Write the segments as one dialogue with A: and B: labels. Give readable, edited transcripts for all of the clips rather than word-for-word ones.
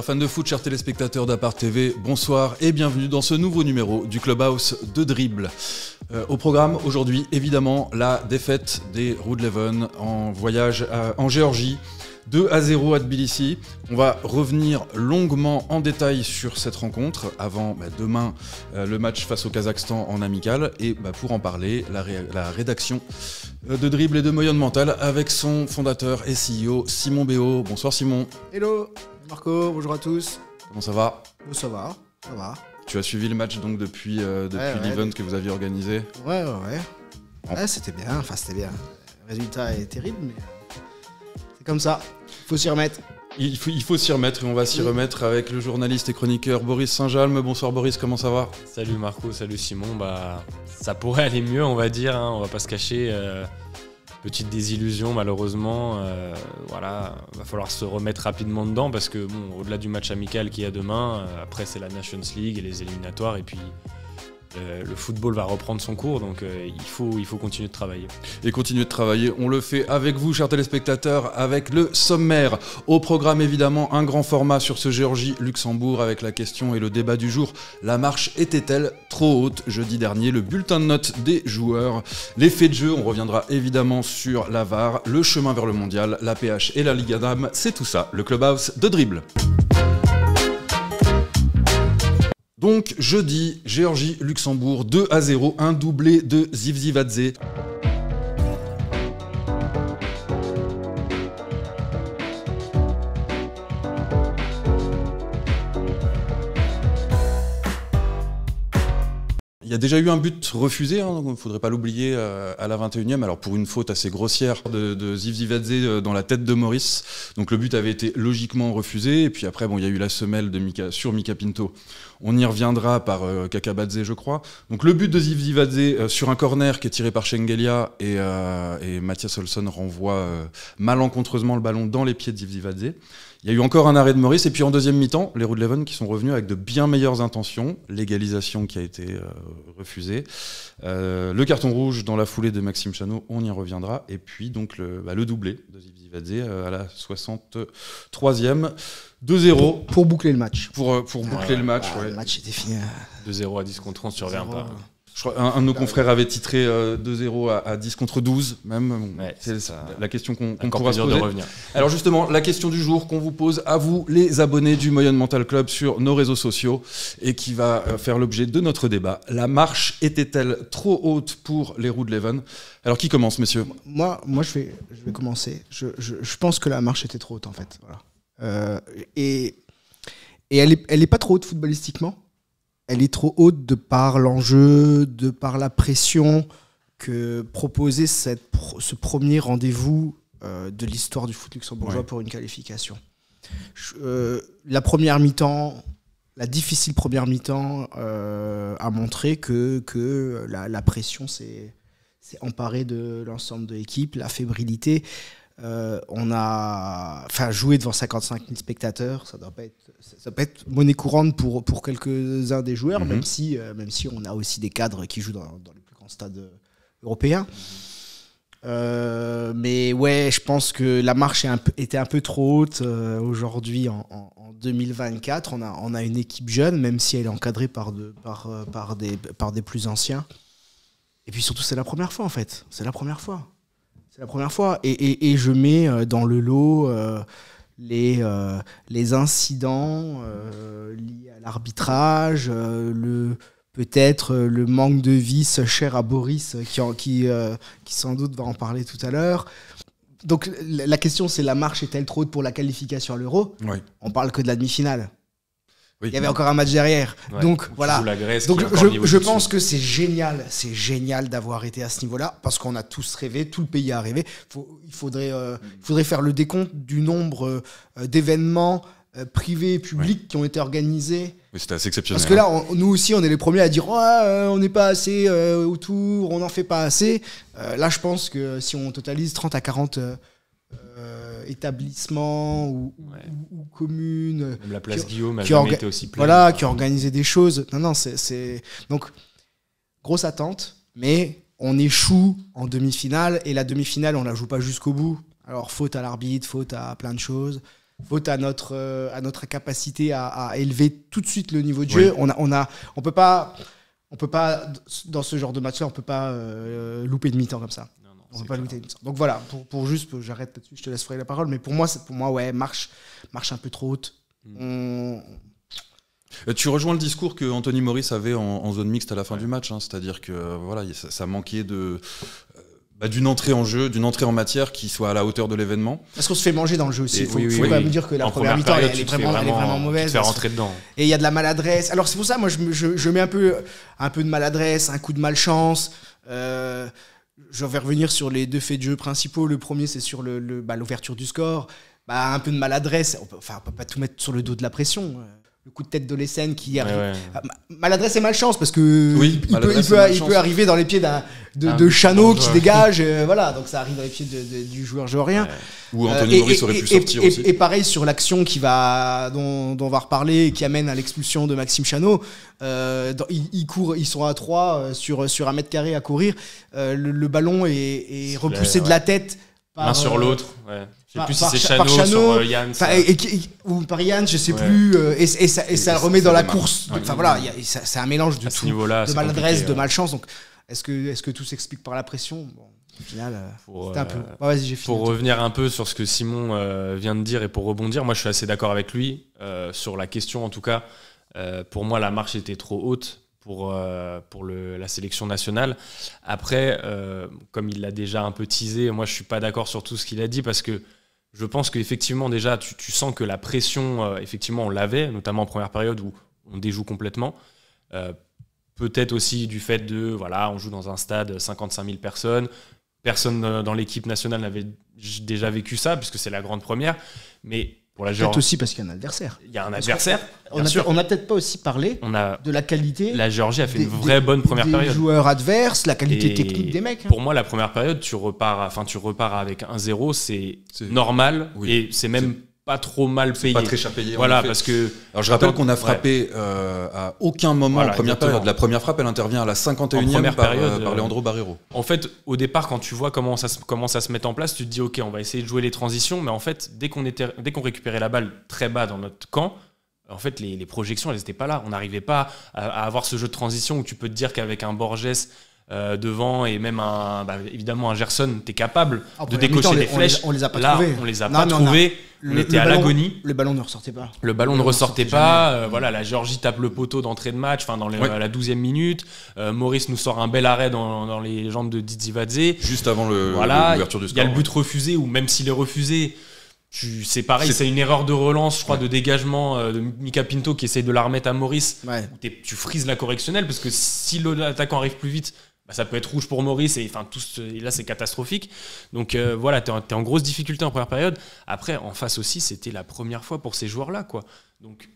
A: Chers fans de foot, chers téléspectateurs d'Apart TV, bonsoir et bienvenue dans ce nouveau numéro du Clubhouse de Dribble. Au programme aujourd'hui, évidemment, la défaite des Rood Leven en voyage en Géorgie. 2-0 à Tbilissi. On va revenir longuement en détail sur cette rencontre avant demain le match face au Kazakhstan en amical. Et pour en parler, la rédaction de Dribble et de Moyenne Mental avec son fondateur et CEO Simon Béot. Bonsoir Simon.
B: Hello Marco, bonjour à tous.
A: Comment ça va?
B: Ça va.
A: Tu as suivi le match donc depuis l'event que vous aviez organisé?
B: Ouais, c'était bien, Le résultat est terrible, mais c'est comme ça, faut s'y remettre.
A: Il faut s'y remettre et on va s'y remettre avec le journaliste et chroniqueur Boris Saint-Jalm. Bonsoir Boris, comment ça va?
C: Salut Marco, salut Simon. Ça pourrait aller mieux, on va dire, on va pas se cacher. Petite désillusion malheureusement. Va falloir se remettre rapidement dedans parce que au-delà du match amical qu'il y a demain, après c'est la Nations League et les éliminatoires et puis le football va reprendre son cours, donc il faut continuer de travailler. Et continuer de travailler, on le fait avec vous, chers téléspectateurs, avec le sommaire. Au programme, évidemment, un grand format sur ce Géorgie-Luxembourg avec la question et le débat du jour. La marche était-elle trop haute jeudi dernier? Le bulletin de notes des joueurs, les faits de jeu, on reviendra évidemment sur la VAR, le chemin vers le mondial, la PH et la Ligue Adam. C'est tout ça, le Clubhouse de Dribble. Donc jeudi, Géorgie-Luxembourg, 2-0, un doublé de Zivzivadze. Il y a déjà eu un but refusé, donc il ne faudrait pas l'oublier à la 21e, alors pour une faute assez grossière de Zivzivadze dans la tête de Maurice. Donc le but avait été logiquement refusé, et puis après il y a eu la semelle sur Mika Pinto. On y reviendra par Kakabadze, je crois. Donc le but de Zivzivadze sur un corner qui est tiré par Shengelia et Mathias Olsson renvoie malencontreusement le ballon dans les pieds de Zivzivadze. Il y a eu encore un arrêt de Maurice, et puis en deuxième mi-temps, les Rood Leven qui sont revenus avec de bien meilleures intentions. L'égalisation qui a été refusée. Le carton rouge dans la foulée de Maxime Chanot, on y reviendra. Et puis donc le doublé de Zivzivadze à la 63e. 2-0.
B: Pour boucler le match.
A: Pour boucler le match, ouais.
B: Le match était fini.
C: 2-0 à 10 contre 11, tu reviens pas.
A: Je crois un de nos confrères avait titré 2-0 à 10 contre 12 même.
C: Ouais,
A: c'est la question qu'on pourra se
C: de
A: poser.
C: revenir.
A: Alors justement, la question du jour qu'on vous pose à vous, les abonnés du Moyenne Mental Club sur nos réseaux sociaux et qui va faire l'objet de notre débat. La marche était-elle trop haute pour les Rood Leven? Alors qui commence, messieurs?
B: Moi je vais commencer. Je pense que la marche était trop haute en fait. Voilà. Et elle est pas trop haute footballistiquement. Elle est trop haute de par l'enjeu, de par la pression que proposait ce premier rendez-vous de l'histoire du foot luxembourgeois pour une qualification. La première mi-temps, la difficile première mi-temps a montré que la pression s'est emparée de l'ensemble de l'équipe, la fébrilité. On a joué devant 55 000 spectateurs, ça doit pas être monnaie courante pour quelques-uns des joueurs, même si on a aussi des cadres qui jouent dans les plus grands stades européens. Mais ouais, je pense que la marche était un peu trop haute aujourd'hui en 2024. On a une équipe jeune, même si elle est encadrée par des plus anciens. Et puis surtout, c'est la première fois en fait. C'est la première fois. Et je mets dans le lot les incidents liés à l'arbitrage, peut-être le manque de vice cher à Boris, qui sans doute va en parler tout à l'heure. Donc la question, c'est la marche est-elle trop haute pour la qualification à l'Euro? Oui. On parle que de la demi-finale. Oui. Il y avait encore un match derrière. Ouais, donc voilà. Donc je pense que c'est génial d'avoir été à ce niveau-là parce qu'on a tous rêvé, tout le pays a rêvé. Il faudrait faire le décompte du nombre d'événements privés et publics qui ont été organisés.
A: Oui, c'était assez exceptionnel.
B: Parce que là, nous aussi, on est les premiers à dire on n'est pas assez autour, on n'en fait pas assez. Là, je pense que si on totalise 30 à 40 établissements ou communes.
C: Même la place Guillaume a jamais été aussi pleine.
B: Voilà, qui ont organisé des choses. Non, donc, grosse attente, mais on échoue en demi-finale, et la demi-finale, on la joue pas jusqu'au bout. Alors, faute à l'arbitre, faute à plein de choses. faute à notre capacité à élever tout de suite le niveau de jeu. On peut pas dans ce genre de match-là, on peut pas louper de mi-temps comme ça. On peut pas louper de mi-temps. Donc voilà, pour juste, j'arrête là-dessus, je te laisse faire la parole. Mais pour moi, ouais, marche un peu trop haute.
A: Tu rejoins le discours que Anthony Maurice avait en zone mixte à la fin du match, hein, c'est-à-dire que voilà, ça manquait d'une entrée en jeu, d'une entrée en matière qui soit à la hauteur de l'événement.
B: Parce qu'on se fait manger dans le jeu aussi. Il faut
A: quand
B: même dire que la première mi-temps, elle est vraiment mauvaise.
C: Tu te fais rentrer dedans.
B: Et il y a de la maladresse. Alors c'est pour ça, moi, je mets un peu de maladresse, un coup de malchance. Je vais revenir sur les 2 faits de jeu principaux. Le premier, c'est sur l'ouverture du score. Un peu de maladresse. On peut pas tout mettre sur le dos de la pression. Le coup de tête de l'Essen qui arrive. Ouais. Maladresse et malchance parce que il peut arriver dans les pieds de Chano qui dégage. Voilà, donc ça arrive dans les pieds du joueur géorgien.
A: Ou Anthony Maurice aurait pu sortir aussi.
B: Et pareil sur l'action dont on va reparler, qui amène à l'expulsion de Maxime Chano. Ils sont à 3 sur 1 mètre carré à courir. Le ballon est repoussé de la tête.
C: L'un sur l'autre. Ouais. Je sais plus si c'est Chano sur Yann.
B: Ou par Yann, je sais plus. Et ça remet dans la course. Enfin voilà, c'est un mélange de tout. De maladresse, de malchance. Donc est-ce que tout s'explique par la pression? Bon, au final, c'était un peu. Vas-y, j'ai fini.
C: Pour revenir un peu sur ce que Simon vient de dire et pour rebondir, moi je suis assez d'accord avec lui sur la question en tout cas. Pour moi, la marche était trop haute pour la sélection nationale. Après, comme il l'a déjà un peu teasé, moi je suis pas d'accord sur tout ce qu'il a dit parce que je pense qu'effectivement déjà tu sens que la pression, effectivement on l'avait, notamment en première période où on déjoue complètement. Peut-être aussi du fait on joue dans un stade 55 000 personnes. Personne dans l'équipe nationale n'avait déjà vécu ça puisque c'est la grande première. Mais pour la
B: Géorgie aussi parce qu'il y a un adversaire.
C: Il y a un adversaire.
B: On n'a peut-être pas aussi parlé de la qualité.
C: La Géorgie a fait une vraie bonne première période.
B: Des joueurs adverses, la qualité technique des mecs.
C: Pour moi, la première période, tu repars avec 1-0, c'est normal et c'est même pas trop mal payé.
A: Pas très cher payé.
C: Voilà, parce que.
A: Alors je rappelle qu'on a frappé à aucun moment en première période. La première frappe, elle intervient à la 51e par Leandro Barreiro.
C: En fait, au départ, quand tu vois comment ça se met en place, tu te dis ok, on va essayer de jouer les transitions, mais en fait, dès qu'on récupérait la balle très bas dans notre camp, en fait, les projections, elles n'étaient pas là. On n'arrivait pas à avoir ce jeu de transition où tu peux te dire qu'avec un Borges devant et même évidemment un Gerson, t'es capable de décocher des flèches.
B: On les a pas
C: trouvés. On les a pas trouvés. On était à l'agonie.
B: Le ballon ne ressortait pas.
C: Le ballon ne ressortait pas. La Géorgie tape le poteau d'entrée de match, dans la 12e minute. Maurice nous sort un bel arrêt dans les jambes de Dizivadze.
A: Juste avant l'ouverture du score.
C: Il y a le but refusé, ou même s'il est refusé, c'est pareil, c'est une erreur de relance, je crois, de dégagement de Mika Pinto qui essaye de la remettre à Maurice. Ouais. Où tu frises la correctionnelle parce que si l'attaquant arrive plus vite, ça peut être rouge pour Maurice et là c'est catastrophique. Donc t'es en grosse difficulté en première période. Après, en face aussi, c'était la première fois pour ces joueurs-là, quoi. Donc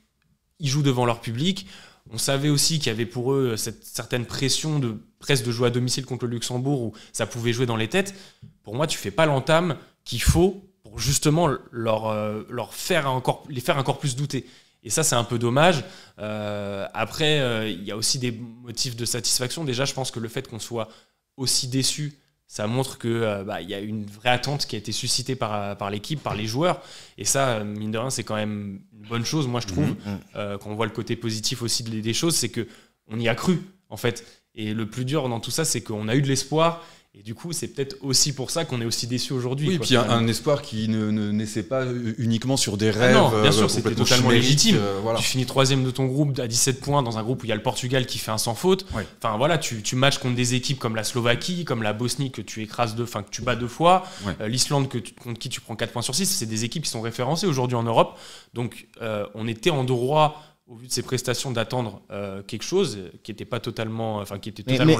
C: ils jouent devant leur public. On savait aussi qu'il y avait pour eux cette certaine pression presque de jouer à domicile contre le Luxembourg où ça pouvait jouer dans les têtes. Pour moi, tu fais pas l'entame qu'il faut pour justement les faire encore plus douter. Et ça, c'est un peu dommage. Après, il y a aussi des motifs de satisfaction. Déjà, je pense que le fait qu'on soit aussi déçu, ça montre qu'il y a une vraie attente qui a été suscitée par l'équipe, par les joueurs. Et ça, mine de rien, c'est quand même une bonne chose, moi, je trouve. Quand on voit le côté positif aussi des choses, c'est qu'on y a cru, en fait. Et le plus dur dans tout ça, c'est qu'on a eu de l'espoir. Et du coup, c'est peut-être aussi pour ça qu'on est aussi déçus aujourd'hui.
A: Oui, et puis un espoir qui ne naissait pas uniquement sur des rêves.
C: Non, bien sûr, c'était totalement légitime. Voilà. Tu finis 3e de ton groupe à 17 points dans un groupe où il y a le Portugal qui fait un sans faute. Ouais. Enfin voilà, tu matches contre des équipes comme la Slovaquie, comme la Bosnie que tu écrases que tu bats 2 fois, l'Islande contre qui tu prends 4 points sur 6. C'est des équipes qui sont référencées aujourd'hui en Europe. Donc on était en droit, au vu de ses prestations, d'attendre quelque chose qui n'était pas totalement,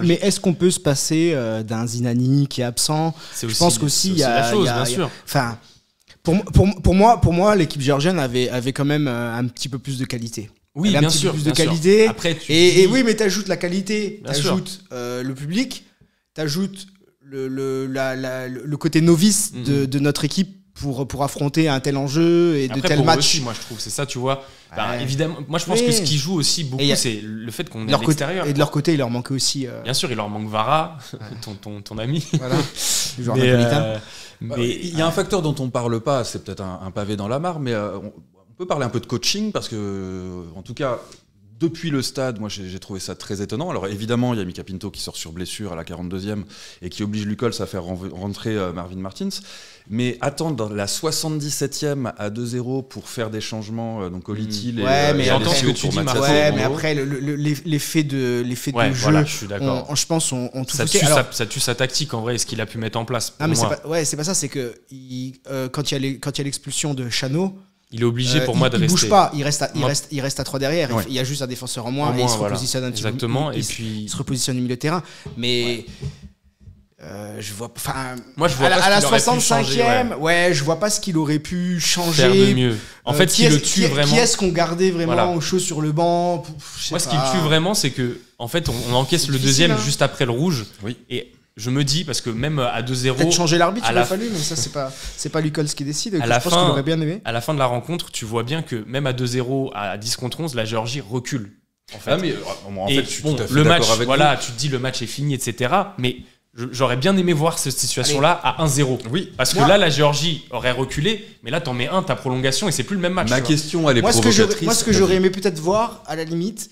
B: mais est-ce qu'on peut se passer d'un Zinani qui est absent? Je pense qu'aussi il y a la chose, bien sûr. Enfin, pour moi, l'équipe géorgienne avait quand même un petit peu plus de qualité.
C: Oui, bien sûr,
B: plus de qualité. Après, oui, mais t'ajoutes la qualité, t'ajoutes le public, t'ajoutes le côté novice de notre équipe pour affronter un tel enjeu et de tels matchs.
C: Aussi, moi je trouve, c'est ça, tu vois. Évidemment, moi je pense que ce qui joue aussi beaucoup, c'est le fait qu'on est à l'extérieur.
B: Et de leur côté, il leur manquait aussi.
C: Bien sûr, il leur manque Vara, ton ami.
B: Voilà, le joueur napolitain.
C: Mais
A: il y a un facteur dont on parle pas, c'est peut-être un pavé dans la mare, mais on peut parler un peu de coaching parce que, en tout cas, depuis le stade, moi j'ai trouvé ça très étonnant. Alors évidemment, il y a Mika Pinto qui sort sur blessure à la 42e et qui oblige Lucols à faire rentrer Marvin Martins. Mais attendre la 77e à 2-0 pour faire des changements, donc Olitil
B: mais
C: j'entends ce que tu dis, Marco. Ouais,
B: mais après l'effet de
C: ouais,
B: jeu,
C: voilà, je suis d'accord.
B: je pense on tout
C: ça
B: foutait.
C: ça tue sa tactique en vrai, et ce qu'il a pu mettre en place.
B: Non, mais c'est pas ça, c'est que quand il y a l'expulsion de Chano,
C: il est obligé pour moi de rester.
B: Il bouge pas, il reste à 3 derrière.
A: Ouais.
B: Il y a juste un défenseur en moins et il se repositionne un petit peu.
C: Exactement.
B: Et puis il se repositionne au milieu de terrain. Mais je vois. Enfin,
C: moi je vois
B: à la 65e,
C: changer,
B: je vois pas ce qu'il aurait pu changer.
C: Faire de mieux. En fait, ce qui le tue vraiment.
B: Qui est-ce qu'on gardait vraiment au chaud sur le banc?
C: Moi, ce qui le tue vraiment, c'est que en fait, on encaisse le deuxième juste après le rouge.
A: Oui.
C: Et je me dis, parce que même à 2-0.
B: Peut-être changer l'arbitre, il aurait fallu, mais ça, c'est pas Lucols qui décide.
C: Je pense qu'il
B: aurait bien aimé.
C: À la fin de la rencontre, tu vois bien que même à 2-0, à 10 contre 11, la Géorgie recule. En fait,
A: je suis tout à fait
C: le
A: d'accord
C: match,
A: avec
C: voilà, tu te dis le match est fini, etc. Mais j'aurais bien aimé voir cette situation-là à 1-0.
A: Oui.
C: Parce que là, la Géorgie aurait reculé, mais là, t'en mets un, ta prolongation, et c'est plus le même match.
A: Ma question, elle est provocatrice.
B: Moi, ce que j'aurais aimé peut-être voir, à la limite,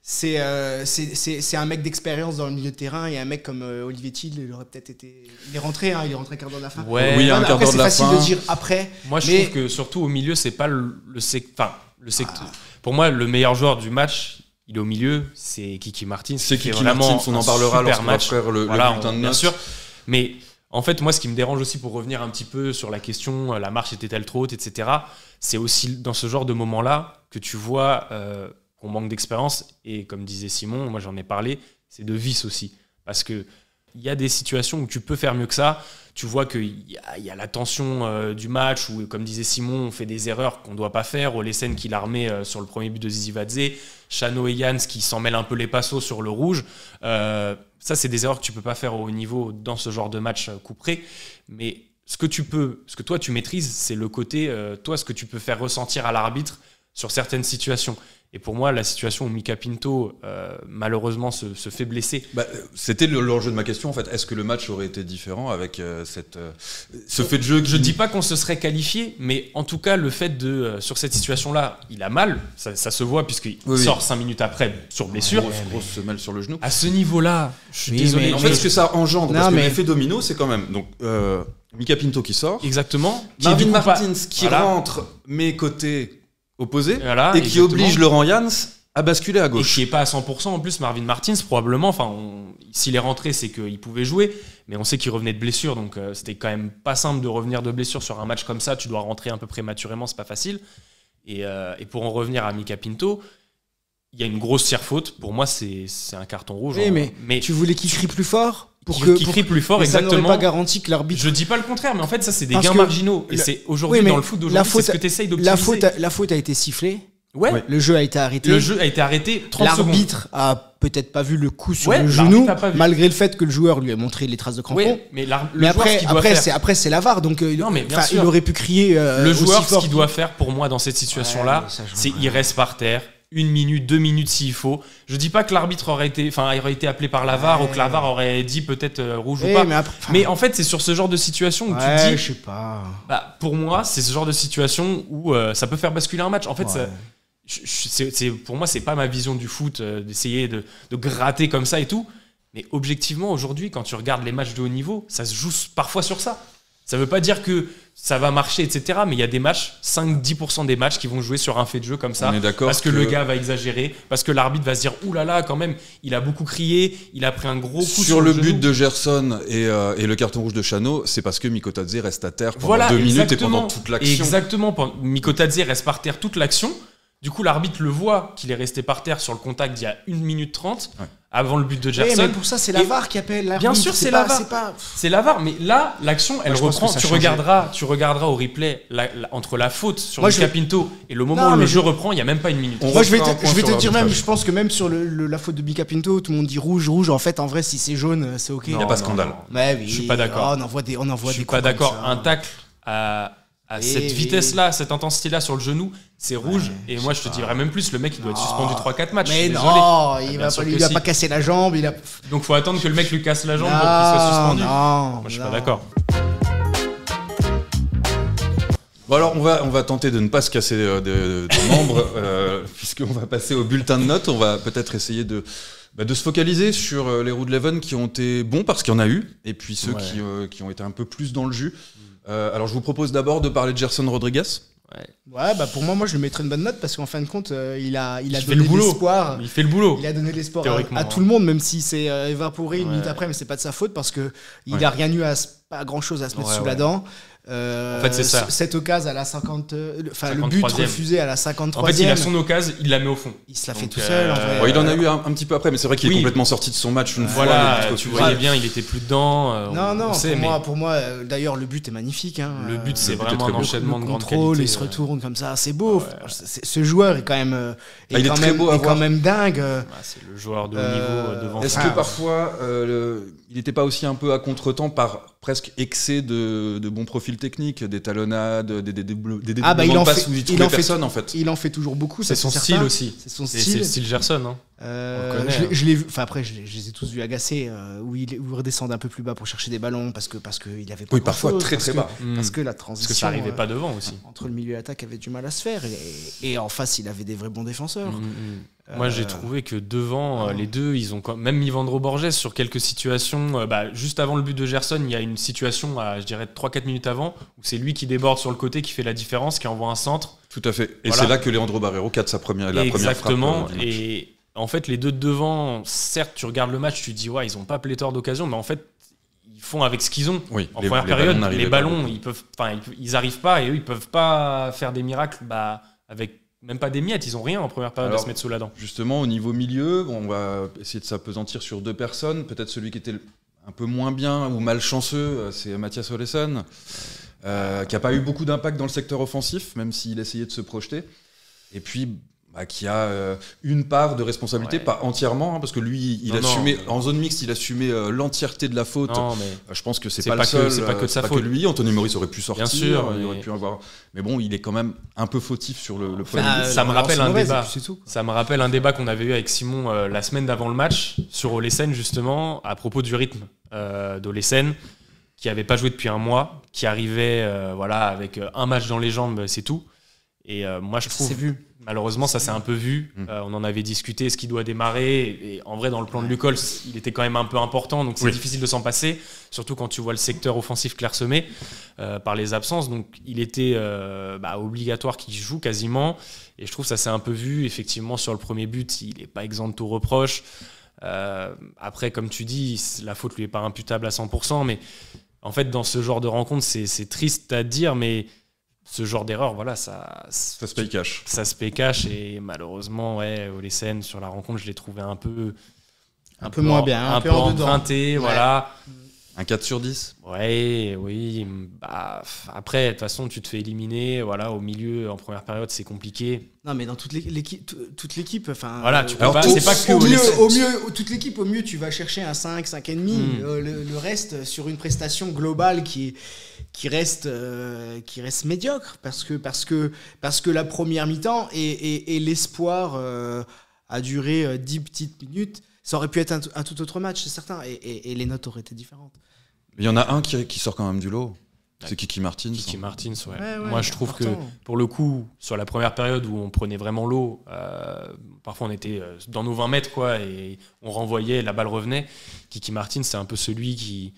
B: c'est un mec d'expérience dans le milieu de terrain, et un mec comme Olivier Thiel, il aurait peut-être été. Il est rentré à quart d'heure de la fin.
C: Ouais,
A: oui, un quart d'heure de la fin.
B: C'est facile de dire après.
C: Moi, je trouve que surtout au milieu, c'est pas le secteur. Pour moi, le meilleur joueur du match, il est au milieu, c'est Kiki Martins.
A: C'est Kiki Martins, on en parlera lorsqu'on va faire le bulletin de notes.
C: Bien sûr. Mais en fait, moi, ce qui me dérange aussi, pour revenir un petit peu sur la question, la marche était-elle trop haute, etc., c'est aussi dans ce genre de moment-là que tu vois qu'on manque d'expérience. Et comme disait Simon, moi j'en ai parlé, c'est de vice aussi. Parce qu'il y a des situations où tu peux faire mieux que ça. Tu vois qu'il y a la tension du match où, comme disait Simon, on fait des erreurs qu'on ne doit pas faire. Olesen qui l'a remis sur le premier but de Zizivadze. Chano et Jans qui s'en mêlent un peu les passos sur le rouge. Ça, c'est des erreurs que tu ne peux pas faire au haut niveau dans ce genre de match couperé. Mais ce que toi tu maîtrises, c'est le côté, toi, ce que tu peux faire ressentir à l'arbitre sur certaines situations. Et pour moi, la situation où Mika Pinto, malheureusement, se fait blesser.
A: C'était l'enjeu de ma question, en fait. Est-ce que le match aurait été différent avec ce fait de jeu
C: Je dis pas qu'on se serait qualifié, mais en tout cas, le fait sur cette situation-là, il a mal. Ça se voit, puisqu'il sort 5 minutes après sur blessure.
A: Grosse semelle sur le genou.
C: À ce niveau-là, je suis désolé.
A: En fait, ce que ça engendre, parce que l'effet domino, c'est quand même... Donc, Mika Pinto qui sort.
C: Exactement.
A: Marvin Martins qui rentre, mais côté... opposé, et qui oblige Laurent Jans à basculer à gauche.
C: Et qui n'est pas à 100% en plus, Marvin Martins, probablement. Enfin, s'il est rentré, c'est qu'il pouvait jouer, mais on sait qu'il revenait de blessure, donc c'était quand même pas simple de revenir de blessure sur un match comme ça. Tu dois rentrer un peu prématurément, c'est pas facile. Et pour en revenir à Mika Pinto, il y a une grossière faute. Pour moi, c'est un carton rouge.
B: Oui, mais tu voulais qu'il crie plus fort
C: qui crie plus fort, exactement.
B: Ça n'aurait pas garanti que l'arbitre.
C: Je dis pas le contraire, mais en fait, ça, c'est des gains marginaux. Et c'est aujourd'hui, dans le foot d'aujourd'hui, c'est ce que tu essayes d'optimiser.
B: La faute a été sifflée.
C: Ouais.
B: Le jeu a été arrêté.
C: 30 secondes.
B: L'arbitre a peut-être pas vu le coup sur le genou, malgré le fait que le joueur lui a montré les traces de crampons.
C: Oui, mais après,
B: c'est la VAR. Donc,
C: non, mais bien sûr.
B: Il aurait pu crier.
C: Le joueur, ce qu'il doit faire pour moi dans cette situation-là, c'est il reste par terre. 1 minute, 2 minutes s'il faut. Je dis pas que l'arbitre aurait été appelé par la VAR ou que la VAR aurait dit peut-être rouge ou pas. Mais en fait, c'est sur ce genre de situation où tu te dis.
B: Je sais pas.
C: Pour moi, c'est ce genre de situation où ça peut faire basculer un match. En fait, pour moi, c'est pas ma vision du foot d'essayer de gratter comme ça et tout. Mais objectivement, aujourd'hui, quand tu regardes les matchs de haut niveau, ça se joue parfois sur ça. Ça veut pas dire que ça va marcher, etc. Mais il y a des matchs, 5-10% des matchs qui vont jouer sur un fait de jeu comme ça. Parce que le gars va exagérer, parce que l'arbitre va se dire « Ouh là là, quand même, il a beaucoup crié, il a pris un gros coup sur
A: le but de Gerson et le carton rouge de Chano, c'est parce que Mikotadze reste à terre pendant 2 minutes et pendant toute l'action.
C: Exactement, Mikotadze reste par terre toute l'action. Du coup, l'arbitre le voit qu'il est resté par terre sur le contact d'il y a 1 minute 30 avant le but de Gerson.
B: Mais pour ça, c'est la VAR qui appelle l'arbitre.
C: Bien sûr, c'est la VAR. C'est la VAR, mais là, l'action, elle reprend. Tu regarderas au replay entre la faute sur Mika Pinto et le moment où le jeu reprend, il n'y a même pas 1 minute.
B: Moi, je vais te dire même, je pense que même sur la faute de Mika Pinto, tout le monde dit rouge. En fait, en vrai, si c'est jaune, c'est OK.
A: Il n'y a pas de scandale.
C: Je suis pas d'accord.
B: On envoie des
C: Je suis pas d'accord. Un tacle à cette vitesse-là, cette intensité-là sur le genou, c'est rouge. Et moi, je te dirais même plus, le mec, il doit être suspendu 3-4 matchs.
B: Mais non, il va pas casser la jambe.
C: Donc, faut attendre que le mec lui casse la jambe pour qu'il soit suspendu. Moi, je suis pas d'accord.
A: Bon alors on va tenter de ne pas se casser de membres puisqu'on va passer au bulletin de notes. On va peut-être essayer de se focaliser sur les Rood Leven qui ont été bons parce qu'il y en a eu, et puis ceux qui ont été un peu plus dans le jus. Alors je vous propose d'abord de parler de Gerson Rodriguez.
B: Ouais, bah pour moi je lui mettrais une bonne note parce qu'en fin de compte il a
C: fait
B: donné
C: le boulot.
B: l'espoir.
C: Il fait le boulot.
B: Il a donné l'espoir
C: Théoriquement,
B: à tout le monde, même si c'est évaporé une minute après, mais c'est pas de sa faute parce que il a rien eu pas grand chose à se mettre sous la dent.
C: En fait, c'est ça.
B: Cette occasion à la 50, le but refusé à la 53e.
C: En fait, il a son occasion, il la met au fond.
B: Il se la fait tout seul. En vrai.
A: Ouais, il en a eu un petit peu après, mais c'est vrai qu'il est complètement sorti de son match une fois.
C: Voilà, tu voyais bien, il était plus dedans.
B: Pour moi, d'ailleurs, le but est magnifique. Hein.
C: Le but, c'est vraiment un enchaînement de grande qualité.
B: Il se retourne comme ça, c'est beau. Ce joueur est quand même,
A: il est très beau à voir.
B: quand même dingue.
C: C'est le joueur de haut niveau devant.
A: Est-ce que parfois, il n'était pas aussi un peu à contre-temps par presque excès de bons profils techniques, des talonnades, des dédoublements de passes où il trouvait personne en fait.
B: Il en fait toujours beaucoup.
C: C'est son style aussi.
B: C'est son
C: style. C'est le style Gerson. Hein.
B: Je l'ai vu. Enfin après, je les ai tous vus agacer où il redescendait un peu plus bas pour chercher des ballons parce que il avait pas.
A: Oui, parfois très très bas.
B: Parce que la transition.
C: Parce que ça arrivait pas devant aussi.
B: Entre le milieu et l'attaque avait du mal à se faire et en face il avait des vrais bons défenseurs.
C: Moi j'ai trouvé que devant les deux ils ont même mis Vandro Borges sur quelques situations. Juste avant le but de Gerson, il y a une situation à je dirais 3-4 minutes avant où c'est lui qui déborde sur le côté qui fait la différence, qui envoie un centre.
A: Tout à fait. Et c'est là que Leandro Barreiro capte la première frappe.
C: Exactement. Et en fait les deux de devant, certes tu regardes le match, tu te dis ouais ils ont pas pléthore d'occasions, mais en fait ils font avec ce qu'ils ont.
A: Oui,
C: en première période, les ballons ils arrivent pas et eux ils peuvent pas faire des miracles avec même pas des miettes, ils ont rien en première période à se mettre sous la dent.
A: Justement, au niveau milieu, on va essayer de s'apesantir sur deux personnes. Peut-être celui qui était un peu moins bien ou malchanceux, c'est Mathias Olesen, qui n'a pas eu beaucoup d'impact dans le secteur offensif, même s'il essayait de se projeter. Et puis, qui a une part de responsabilité, pas entièrement, hein, parce que lui, en zone mixte, il assumait l'entièreté de la faute. Je pense que c'est pas le seul.
C: C'est pas que de sa faute.
A: Que lui, Anthony Maurice aurait pu sortir.
C: Bien sûr,
A: il aurait pu avoir. Mais bon, il est quand même un peu fautif sur le premier.
C: Ça me rappelle un débat. Ça me rappelle un débat qu'on avait eu avec Simon la semaine d'avant le match sur Olesen justement à propos du rythme d'Olesen, qui avait pas joué depuis un mois, qui arrivait avec un match dans les jambes, c'est tout. Et moi je trouve.
B: C'est vu.
C: Malheureusement, ça s'est un peu vu. On en avait discuté, est-ce qu'il doit démarrer ? Et en vrai, dans le plan de Lucols, il était quand même un peu important, donc c'est difficile de s'en passer, surtout quand tu vois le secteur offensif clairsemé par les absences. Donc il était obligatoire qu'il joue quasiment. Et je trouve que ça s'est un peu vu. Effectivement, sur le premier but, il n'est pas exempt de tout reproche. Après, comme tu dis, la faute lui est pas imputable à 100%. Mais en fait, dans ce genre de rencontre, c'est triste à dire, mais ce genre d'erreur, ça
A: se paye cash.
C: Ça se paye cash et malheureusement, Olesen sur la rencontre, je l'ai trouvé un peu
B: moins bien,
C: un peu emprunté, voilà.
A: Un 4 sur 10 ?
C: Oui. Après, de toute façon, tu te fais éliminer. Au milieu, en première période, c'est compliqué.
B: Non, mais dans toute l'équipe, enfin.
C: Voilà, tu peux pas. C'est pas que
B: au mieux, toute l'équipe, au mieux, tu vas chercher un 5, 5,5. Le reste, sur une prestation globale qui reste médiocre, parce que la première mi-temps et l'espoir a duré 10 petites minutes. Ça aurait pu être un tout autre match, c'est certain, et les notes auraient été différentes.
A: Il y en a un qui sort quand même du lot, c'est Kiki Martins.
C: Kiki Martins, Moi, je trouve que, pour le coup, sur la première période où on prenait vraiment l'eau, parfois on était dans nos 20 mètres, et on renvoyait, la balle revenait. Kiki Martins, c'est un peu celui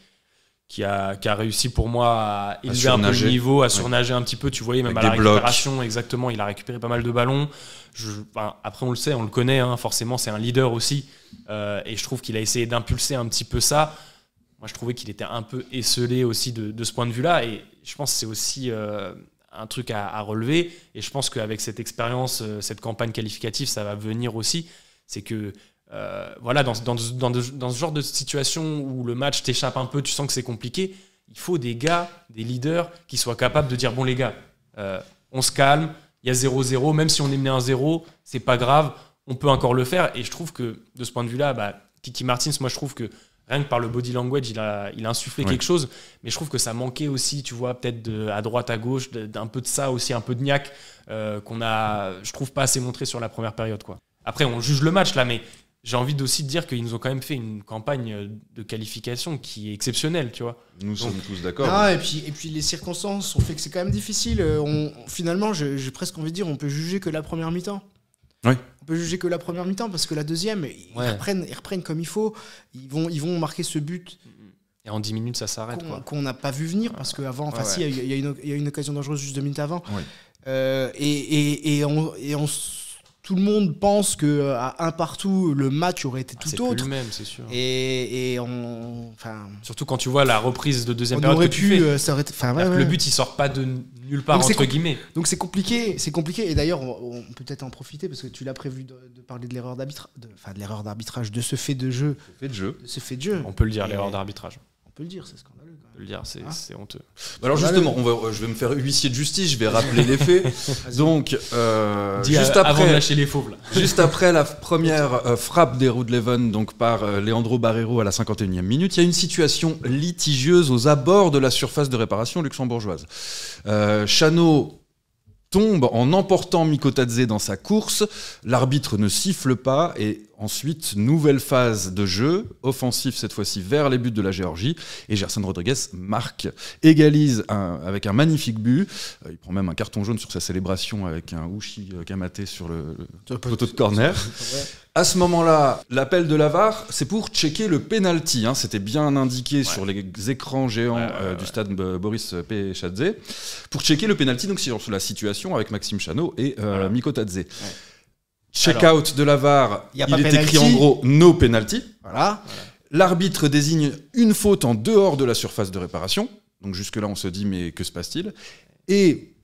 C: qui a réussi pour moi à élever un peu le niveau, à surnager un petit peu. Tu voyais même avec à la récupération, blocs. Exactement, il a récupéré pas mal de ballons. Après, on le sait, on le connaît, forcément, c'est un leader aussi. Et je trouve qu'il a essayé d'impulser un petit peu ça. Moi, je trouvais qu'il était un peu esselé aussi de ce point de vue-là. Et je pense que c'est aussi un truc à relever. Et je pense qu'avec cette expérience, cette campagne qualificative, ça va venir aussi. C'est que dans ce genre de situation où le match t'échappe un peu, tu sens que c'est compliqué, il faut des gars, des leaders qui soient capables de dire bon les gars, on se calme, il y a 0-0, même si on est mené 1-0, c'est pas grave, on peut encore le faire. Et je trouve que de ce point de vue-là, Kiki Martins, moi je trouve que rien que par le body language, il a insufflé quelque chose, mais je trouve que ça manquait aussi, tu vois, peut-être à droite, à gauche, d'un peu de ça aussi, un peu de niaque, qu'on a, je trouve, pas assez montré sur la première période, quoi. Après, on juge le match là, mais j'ai envie aussi de dire qu'ils nous ont quand même fait une campagne de qualification qui est exceptionnelle, tu vois.
A: Nous sommes tous d'accord.
B: Ah, et puis les circonstances ont fait que c'est quand même difficile. Finalement, j'ai presque envie de dire, on peut juger que la première mi-temps.
A: Oui.
B: On peut juger que la première mi-temps parce que la deuxième, ils reprennent comme il faut. Ils vont marquer ce but.
C: Et en 10 minutes, ça s'arrête.
B: Qu'on n'a pas vu venir parce qu'avant, il y a une occasion dangereuse juste 2 minutes avant.
A: Ouais.
B: Tout le monde pense qu'à un partout, le match aurait été tout autre.
C: C'est plus le même, c'est sûr.
B: Surtout
C: quand tu vois la reprise de deuxième période que tu fais.
B: Ça aurait été,
C: le but, il sort pas de nulle part, entre guillemets. Donc
B: c'est compliqué. Et d'ailleurs, on peut peut-être en profiter parce que tu l'as prévu de parler de l'erreur d'arbitrage, de ce fait de jeu.
C: On peut le dire, l'erreur d'arbitrage.
B: On peut le dire, c'est scandaleux.
C: Le dire, c'est honteux.
A: Alors justement, je vais me faire huissier de justice, je vais rappeler les faits. Donc,
C: avant de lâcher les fauves, là.
A: Juste après la première frappe des Rude Leven, donc par Leandro Barreiro à la 51e minute, il y a une situation litigieuse aux abords de la surface de réparation luxembourgeoise. Chano tombe en emportant Mikotadze dans sa course, l'arbitre ne siffle pas et ensuite, nouvelle phase de jeu, offensif cette fois-ci vers les buts de la Géorgie et Gerson Rodriguez égalise avec un magnifique but. Il prend même un carton jaune sur sa célébration avec un Uchi Kamate sur le poteau de corner. À ce moment-là, l'appel de la VAR, c'est pour checker le penalty. C'était bien indiqué sur les écrans géants du stade Boris Pechadze. Pour checker le penalty, donc sur la situation avec Maxime Chano et Mikotadze. Check-out de la VAR, il est écrit en gros « no penalty ». Voilà. L'arbitre désigne une faute en dehors de la surface de réparation. Donc jusque-là, on se dit « mais que se passe-t-il » Et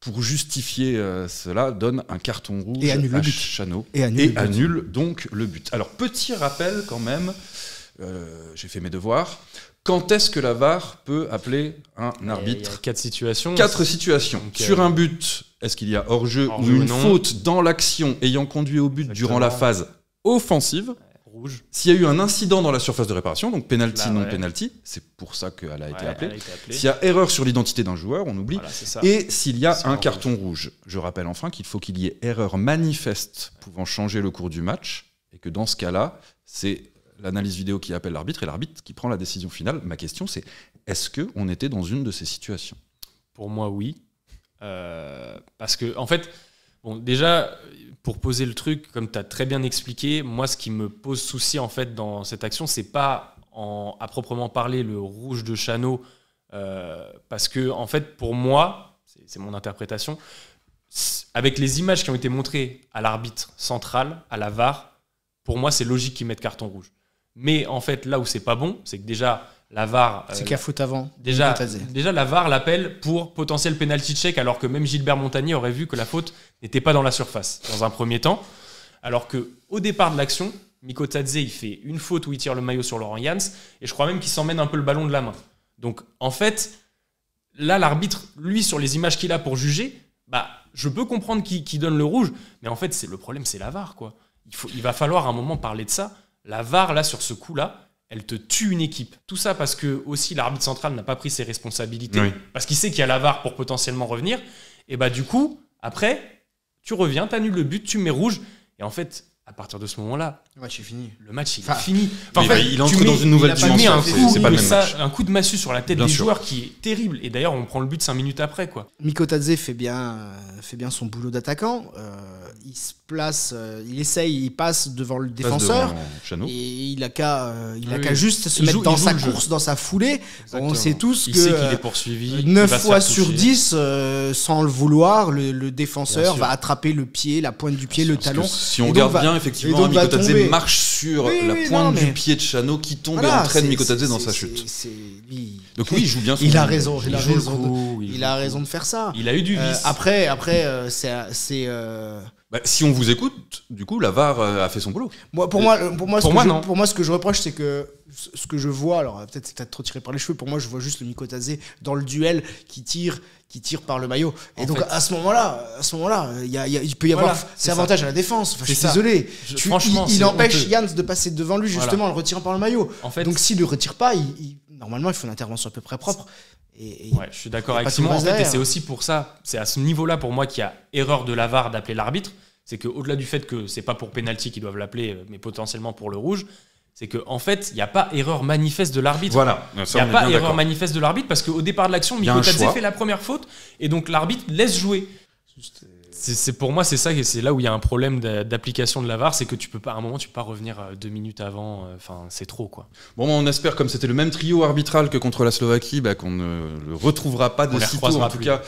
A: pour justifier cela, donne un carton rouge à Chano et annule donc le but. Alors, petit rappel quand même, j'ai fait mes devoirs. Quand est-ce que la VAR peut appeler un arbitre ?
C: Il y a 4 situations.
A: 4 situations. Donc, sur un but, est-ce qu'il y a hors-jeu ou une faute dans l'action ayant conduit au but durant la phase offensive ?
C: Rouge.
A: S'il y a eu un incident dans la surface de réparation, donc penalty, non penalty, c'est pour ça qu'elle a été appelée. S'il y a erreur sur l'identité d'un joueur, on oublie. Et s'il y a un carton rouge. Je rappelle enfin qu'il faut qu'il y ait erreur manifeste pouvant changer le cours du match et que dans ce cas-là, c'est l'analyse vidéo qui appelle l'arbitre et l'arbitre qui prend la décision finale. Ma question, c'est est-ce qu'on était dans une de ces situations ?
C: Pour moi, oui. Parce que, en fait, déjà, pour poser le truc, comme tu as très bien expliqué, moi, ce qui me pose souci en fait, dans cette action, c'est pas à proprement parler le rouge de Chano, parce que, en fait, pour moi, c'est mon interprétation, avec les images qui ont été montrées à l'arbitre central, à la VAR, pour moi, c'est logique qu'ils mettent carton rouge. Mais en fait, là où c'est pas bon, c'est que déjà, la VAR...
B: c'est qu'il y a faute avant.
C: Déjà, la VAR l'appelle pour potentiel penalty check, alors que même Gilbert Montagnier aurait vu que la faute n'était pas dans la surface, dans un premier temps. Alors qu'au départ de l'action, Mikotadze, il fait une faute où il tire le maillot sur Laurent Jans, et je crois même qu'il s'emmène un peu le ballon de la main. Donc, en fait, là, l'arbitre, lui, sur les images qu'il a pour juger, je peux comprendre qu'il donne le rouge, mais en fait, le problème, c'est la VAR, quoi. Il va falloir à un moment parler de ça. La VAR, là, sur ce coup-là, elle te tue une équipe. Tout ça parce que aussi l'arbitre central n'a pas pris ses responsabilités, parce qu'il sait qu'il y a la VAR pour potentiellement revenir. Et du coup, après, tu reviens, tu annules le but, tu mets rouge. Et en fait, à partir de ce moment-là,
B: le match est fini.
C: Le match est fini.
A: En fait, il entre dans une nouvelle dimension. C'est pas le même match.
C: Un coup de massue sur la tête des joueurs qui est terrible. Et d'ailleurs, on prend le but 5 minutes après, quoi.
B: Mikotadze fait bien son boulot d'attaquant. Il se place, il essaye, il passe devant le défenseur. Et il a qu'à juste se mettre dans sa course, dans sa foulée. On sait tous
C: il sait qu'il est poursuivi.
B: 9 fois sur 10, sans le vouloir, le défenseur va attraper le pied, la pointe du pied, le talon.
A: Si on regarde bien, effectivement, Mikotadze marche sur la pointe du pied de Chano qui tombe et entraîne Mikotadze dans sa chute. Donc oui, il joue bien son
B: Il a raison de faire ça.
C: Il a eu du vice.
B: Après,
A: si on vous écoute, du coup, la VAR a fait son boulot.
B: Pour moi, ce que je reproche, c'est que ce que je vois, alors c'est peut-être trop tiré par les cheveux, pour moi, je vois juste le Mikotadze dans le duel qui tire par le maillot. Et donc, à ce moment-là, il peut y avoir c'est avantage à la défense. Enfin, je suis désolé.
C: Franchement,
B: il empêche Jans de passer devant lui, justement, en le retirant par le maillot. Donc, s'il ne le retire pas, normalement, il faut une intervention à peu près propre.
C: Je suis d'accord avec Simon. En fait, et c'est aussi pour ça, c'est à ce niveau-là, pour moi, qu'il y a erreur de la VAR d'appeler l'arbitre. c'est qu'au-delà du fait que c'est pas pour penalty qu'ils doivent l'appeler, mais potentiellement pour le rouge, c'est qu'en fait, il n'y a pas erreur manifeste de l'arbitre.
A: Voilà,
C: il n'y a pas erreur manifeste de l'arbitre parce qu'au départ de l'action, Mikotadze fait la première faute et donc l'arbitre laisse jouer. Pour moi, c'est ça, et c'est là où il y a un problème d'application de la VAR, c'est que tu peux pas, à un moment, tu peux pas revenir 2 minutes avant. Enfin, c'est trop, quoi.
A: Bon, on espère, comme c'était le même trio arbitral que contre la Slovaquie, qu'on ne le retrouvera pas de sitôt, en tout cas.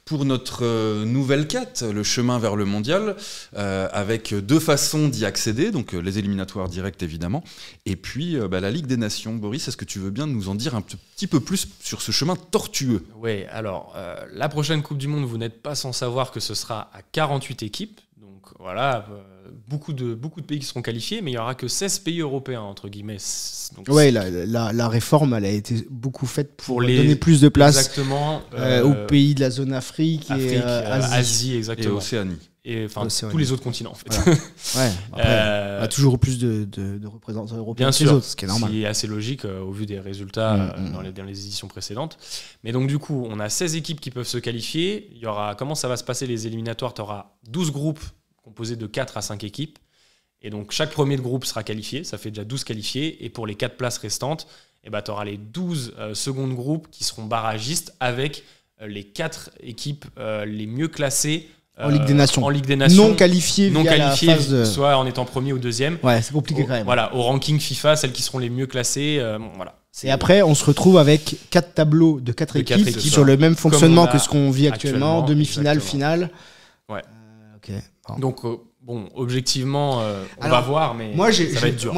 A: Pour notre nouvelle quête, le chemin vers le mondial, avec 2 façons d'y accéder, donc les éliminatoires directs évidemment, et puis la Ligue des Nations. Boris, est-ce que tu veux bien nous en dire un petit peu plus sur ce chemin tortueux ?
C: Oui, alors la prochaine Coupe du Monde, vous n'êtes pas sans savoir que ce sera à 48 équipes, donc voilà, beaucoup de pays qui seront qualifiés, mais il n'y aura que 16 pays européens, entre guillemets.
B: Oui, la réforme, elle a été beaucoup faite pour donner plus de place aux pays de la zone Afrique et
C: Asie, exactement.
A: Et Océanie.
C: Et tous les autres continents, en fait.
B: Voilà. Ouais, après, on a toujours plus de représentants européens que les autres, ce qui est normal.
C: Ce qui est assez logique au vu des résultats dans les éditions précédentes. Mais donc, du coup, on a 16 équipes qui peuvent se qualifier. Il y aura, comment ça va se passer les éliminatoires ? Tu auras 12 groupes composés de 4 à 5 équipes. Et donc, chaque premier de groupe sera qualifié. Ça fait déjà 12 qualifiés. Et pour les 4 places restantes, tu auras les 12 seconds de groupe qui seront barragistes avec les 4 équipes les mieux classées
B: en Ligue des Nations. Non qualifiées la phase de...
C: soit en étant premier ou deuxième.
B: Ouais, c'est compliqué quand même.
C: Voilà, au ranking FIFA, celles qui seront les mieux classées. Voilà.
B: Et après, on se retrouve avec 4 tableaux de 4 équipes sur le même fonctionnement que ce qu'on vit actuellement, demi-finale, finale.
C: Ouais.
B: Ok.
C: Bon. Donc, bon, objectivement, on va voir, mais ça va être dur.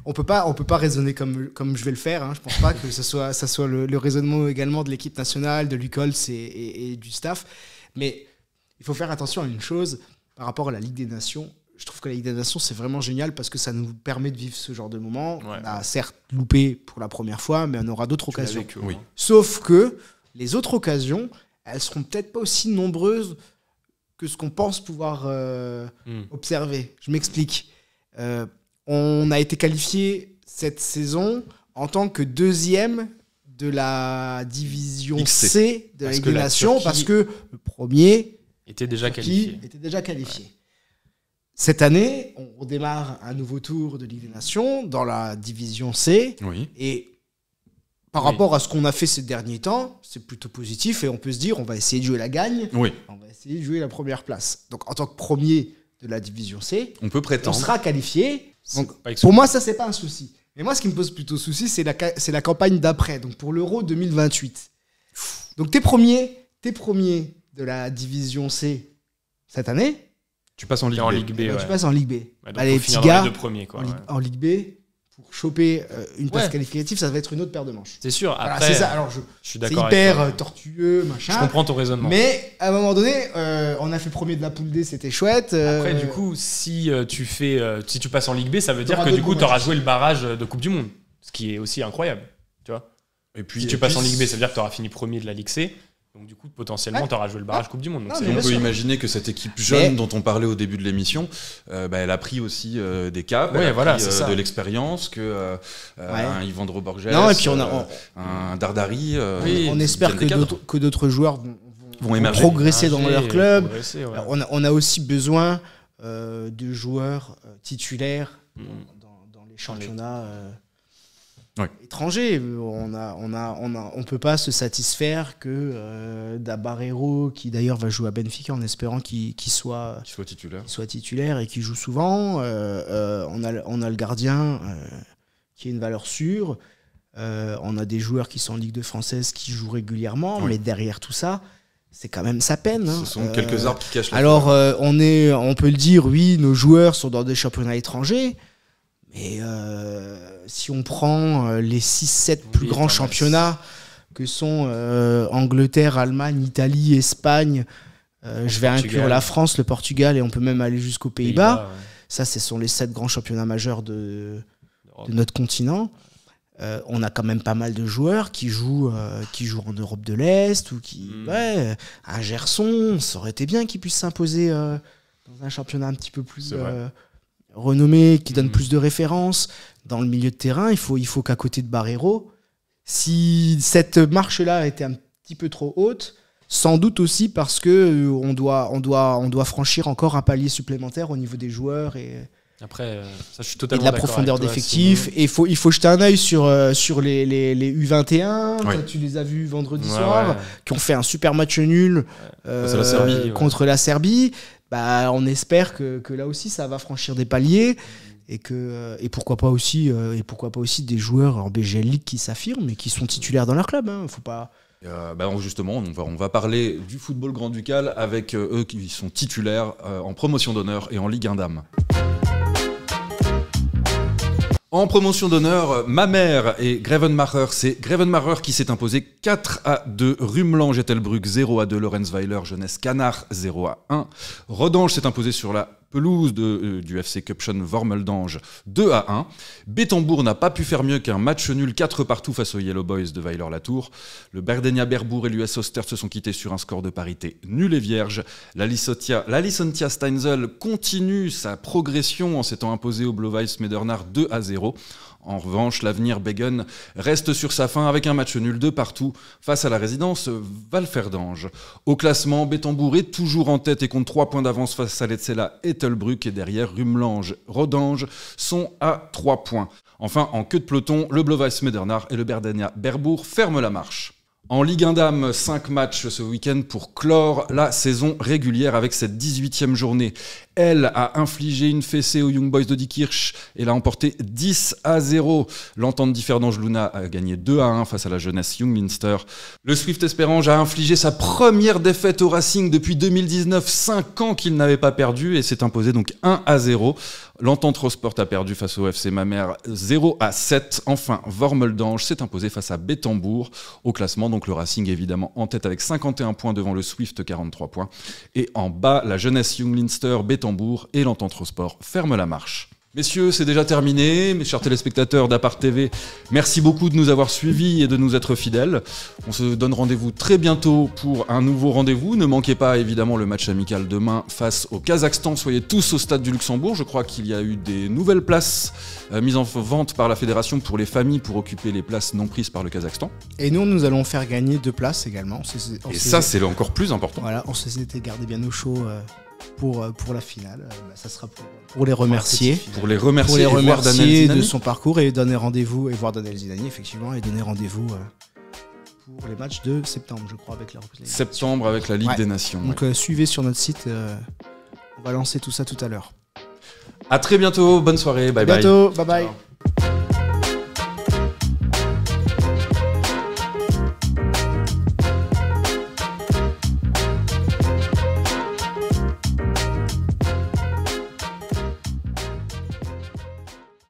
B: On peut pas raisonner comme je vais le faire. Hein. Je pense pas que ça soit le raisonnement également de l'équipe nationale, de l'UCOLS et du staff. Mais il faut faire attention à une chose par rapport à la Ligue des Nations. Je trouve que la Ligue des Nations, c'est vraiment génial parce que ça nous permet de vivre ce genre de moment. Ouais. On a certes loupé pour la première fois, mais on aura d'autres occasions.
A: Oui.
B: Sauf que les autres occasions, elles seront peut-être pas aussi nombreuses que ce qu'on pense pouvoir observer. Je m'explique. On a été qualifié cette saison en tant que 2e de la division C de la Ligue des Nations parce que le premier
C: était déjà qualifié.
B: Ouais. Cette année, on redémarre un nouveau tour de Ligue des Nations dans la division C.
A: Oui.
B: Et par rapport à ce qu'on a fait ces derniers temps, c'est plutôt positif et on peut se dire on va essayer de jouer la gagne.
A: Oui.
B: On va essayer de jouer la première place. Donc en tant que premier de la division C,
A: on peut prétendre.
B: On sera qualifié. Donc, pour moi, ça, c'est pas un souci. Mais moi, ce qui me pose plutôt souci, c'est la campagne d'après, donc pour l'Euro 2028. Donc t'es premier de la division C cette année.
A: Tu passes en Ligue B.
B: Tu passes en Ligue B.
C: Ouais, allez, petits gars, les 2 premiers, quoi,
B: en Ligue B, pour choper une place qualificative, ça va être une autre paire de manches.
C: C'est sûr. Après,
B: voilà, c'est ça. Alors, je suis d'accord. C'est hyper tortueux, machin.
C: Je comprends ton raisonnement.
B: Mais à un moment donné, on a fait premier de la poule D, c'était chouette.
C: Après, du coup, si tu passes en Ligue B, ça veut dire que du coup, tu auras joué le barrage de Coupe du Monde, ce qui est aussi incroyable, tu vois.
A: Et puis,
C: si tu passes en Ligue B, ça veut dire que tu auras fini premier de la Ligue C. Donc du coup, potentiellement, tu auras joué le barrage Coupe du Monde. Donc
A: on peut imaginer que cette équipe jeune dont on parlait au début de l'émission, elle a pris aussi des caps, de l'expérience, que un Yvan Borges,
B: et puis
A: un Dardari.
B: On espère que d'autres joueurs vont progresser dans leur club. On a aussi besoin de joueurs titulaires dans les championnats étrangers. On peut pas se satisfaire que d'Abarero, qui d'ailleurs va jouer à Benfica en espérant qu'il soit titulaire et qu'il joue souvent. On a le gardien qui a une valeur sûre. On a des joueurs qui sont en Ligue 2 française qui jouent régulièrement, mais derrière tout ça, c'est quand même sa peine.
A: Ce sont quelques arbres qui cachent la
B: alors, on peut le dire, oui, nos joueurs sont dans des championnats étrangers. Mais si on prend les 6-7 plus grands championnats que sont Angleterre, Allemagne, Italie, Espagne, je vais inclure la France, le Portugal et on peut même aller jusqu'aux Pays-Bas. Ça, ce sont les 7 grands championnats majeurs de notre continent. On a quand même pas mal de joueurs qui jouent en Europe de l'Est ou un Gerson, ça aurait été bien qu'il puisse s'imposer dans un championnat un petit peu plus renommé, qui donne plus de références dans le milieu de terrain. Il faut qu'à côté de Barreiro, si cette marche-là était un petit peu trop haute, Sans doute aussi parce que on doit franchir encore un palier supplémentaire au niveau des joueurs
C: Après, ça, je suis
B: et
C: totalement
B: de la
C: d'accord
B: profondeur
C: avec toi,
B: d'effectifs.
C: Simon.
B: Et il faut jeter un œil sur les U21.
A: Oui.
B: Toi, tu les as vus vendredi
C: Ouais,
B: soir,
C: ouais.
B: qui ont fait un super match nul
A: Face à la Serbie,
B: contre la Serbie. Bah, on espère que là aussi, ça va franchir des paliers. Et pourquoi pas aussi des joueurs en BGL League qui s'affirment et qui sont titulaires dans leur club. Hein. Faut pas...
A: Justement, on va parler du football grand-ducal avec eux qui sont titulaires en promotion d'honneur et en Ligue 1 Dames. En promotion d'honneur, ma mère et Grevenmacher, c'est Grevenmacher qui s'est imposé 4-2, Rummelange Ettelbruck 0-2, Lorenzweiler Jeunesse Canard 0-1, Rodange s'est imposé sur la pelouse du FC Cupchen Wormeldange 2-1, Bétambourg n'a pas pu faire mieux qu'un match nul 4-2 face aux Yellow Boys de Weiler-Latour, le Berdenia Berbourg et l'US Oster se sont quittés sur un score de parité nul et vierge, la Licentia Steinzel continue sa progression en s'étant imposée au Blau-Weiß Medernach 2-0. En revanche, l'avenir Beggen reste sur sa faim avec un match nul 2-2 face à la résidence Valferdange. Au classement, Bétambourg est toujours en tête et compte 3 points d'avance face à Letzela et Ettelbruck, et derrière Rummelange, Rodange sont à 3 points. Enfin, en queue de peloton, le Blau-Weiß Medernach et le Berdenia Berbourg ferment la marche. En Ligue 1 Dames, 5 matchs ce week-end pour clore la saison régulière avec cette 18e journée. Elle a infligé une fessée aux Young Boys de Diekirch et l'a emporté 10-0. L'Entente d'Ifferdange-Luna a gagné 2-1 face à la jeunesse Young Minster. Le Swift Espérange a infligé sa première défaite au Racing depuis 2019, 5 ans qu'il n'avait pas perdu, et s'est imposé donc 1-0. L'Entente Rosport a perdu face au FC Mamers 0-7. Enfin, Wormeldange s'est imposé face à Bétambourg. Au classement, donc le Racing évidemment en tête avec 51 points devant le Swift 43 points. Et en bas, la jeunesse Young Minster, Bétambourg et l'Entente Rosport ferment la marche. Messieurs, c'est déjà terminé. Mes chers téléspectateurs d'Apart TV, merci beaucoup de nous avoir suivis et de nous être fidèles. On se donne rendez-vous très bientôt pour un nouveau rendez-vous. Ne manquez pas évidemment le match amical demain face au Kazakhstan. Soyez tous au stade du Luxembourg. Je crois qu'il y a eu des nouvelles places mises en vente par la fédération pour les familles pour occuper les places non prises par le Kazakhstan.
B: Et nous allons faire gagner 2 places également.
A: Ça, c'est encore plus important.
B: Voilà, on s'était gardé bien au chaud pour la finale. Ça sera pour les remercier.
A: Pour les remercier,
B: Pour les
A: et voir Daniel
B: remercier
A: Zinani
B: de son parcours et donner rendez-vous, et voir Daniel Zinani, effectivement, et donner rendez-vous pour les matchs de septembre, je crois, avec la
A: septembre avec la Ligue
B: Ouais.
A: des Nations.
B: Donc suivez sur notre site, on va lancer tout ça tout à l'heure.
A: À très bientôt, bonne soirée, bye
B: À bientôt, bye bye.
A: Ciao.